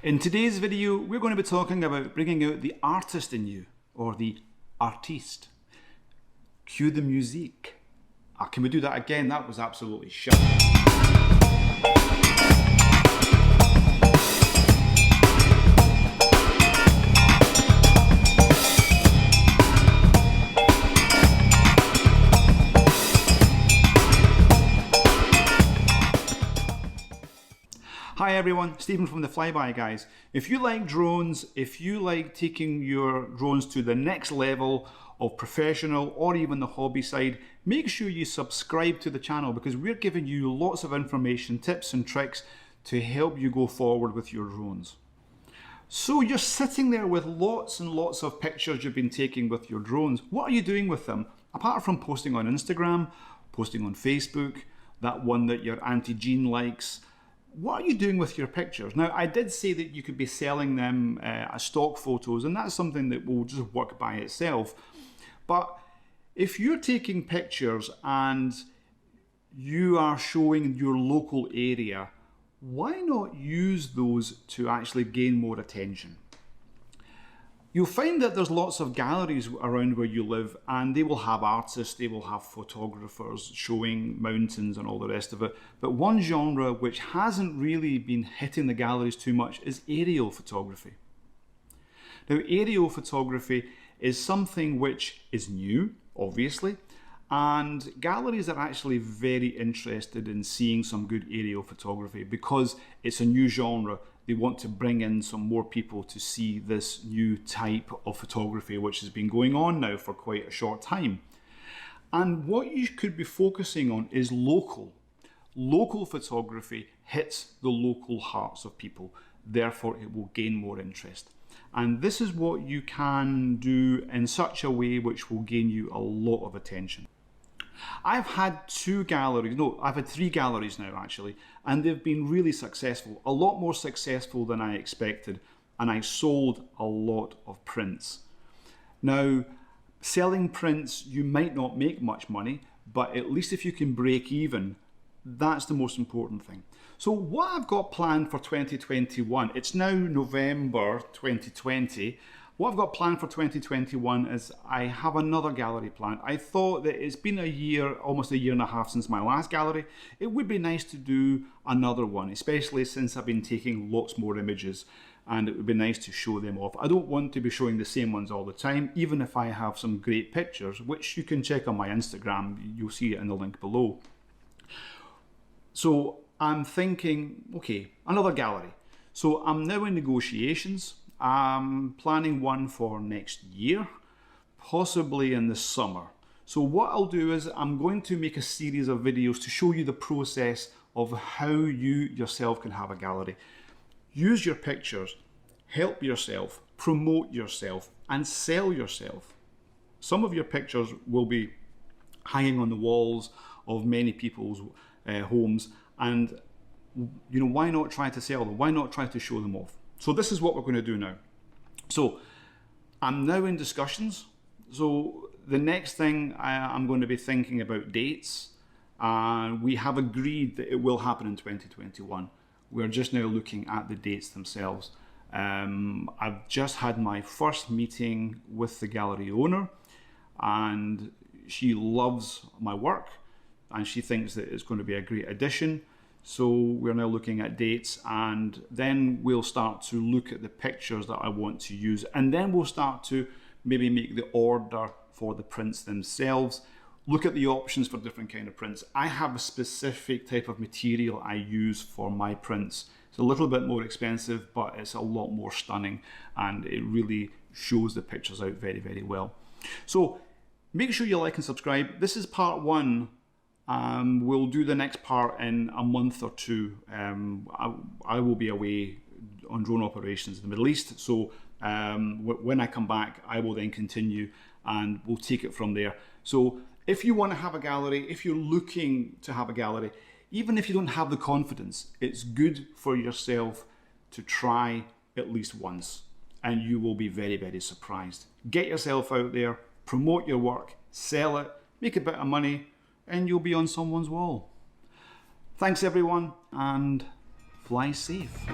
In today's video, we're going to be talking about bringing out the artist in you, or the artiste. Cue the music. Can we do that again? That was absolutely shit. Hi everyone, Stephen from the Flyby Guys. If you like drones, if you like taking your drones to the next level of professional or even the hobby side, make sure you subscribe to the channel because we're giving you lots of information, tips and tricks to help you go forward with your drones. So you're sitting there with lots and lots of pictures you've been taking with your drones. What are you doing with them? Apart from posting on Instagram, posting on Facebook, that one that your Auntie Jean likes, what are you doing with your pictures? Now, I did say that you could be selling them as stock photos, and that's something that will just work by itself. But if you're taking pictures and you are showing your local area, why not use those to actually gain more attention? You'll find that there's lots of galleries around where you live, and they will have artists, they will have photographers showing mountains and all the rest of it. But one genre which hasn't really been hitting the galleries too much is aerial photography. Now, aerial photography is something which is new, obviously, and galleries are actually very interested in seeing some good aerial photography because it's a new genre. They want to bring in some more people to see this new type of photography which has been going on now for quite a short time. And what you could be focusing on is local. Local photography hits the local hearts of people, therefore it will gain more interest. And this is what you can do in such a way which will gain you a lot of attention. I've had three galleries now actually, and they've been really successful, a lot more successful than I expected, and I sold a lot of prints. Now, selling prints, you might not make much money, but at least if you can break even, that's the most important thing. So what I've got planned for 2021, it's now November 2020, what I've got planned for 2021 is I have another gallery planned. I thought that it's been a year, almost a year and a half since my last gallery. It would be nice to do another one, especially since I've been taking lots more images, and it would be nice to show them off. I don't want to be showing the same ones all the time, even if I have some great pictures, which you can check on my Instagram. You'll see it in the link below. So I'm thinking, okay, another gallery. So I'm now in negotiations. I'm planning one for next year, possibly in the summer. So what I'll do is I'm going to make a series of videos to show you the process of how you yourself can have a gallery. Use your pictures, help yourself, promote yourself, and sell yourself. Some of your pictures will be hanging on the walls of many people's homes, and you know, why not try to sell them? Why not try to show them off? So this is what we're going to do now. So I'm now in discussions. So the next thing I'm going to be thinking about dates. We have agreed that it will happen in 2021. We're just now looking at the dates themselves. I've just had my first meeting with the gallery owner, and she loves my work and she thinks that it's going to be a great addition. So we're now looking at dates, and then we'll start to look at the pictures that I want to use, and then we'll start to maybe make the order for the prints themselves, look at the options for different kind of prints. I have a specific type of material I use for my prints. It's a little bit more expensive, but it's a lot more stunning, and it really shows the pictures out very, very well. So make sure you like and subscribe. This is part one. We'll do the next part in a month or two. I will be away on drone operations in the Middle East, so when I come back, I will then continue and we'll take it from there. So if you want to have a gallery, if you're looking to have a gallery, even if you don't have the confidence, it's good for yourself to try at least once, and you will be very, very surprised. Get yourself out there, promote your work, sell it, make a bit of money, and you'll be on someone's wall. Thanks everyone, and fly safe.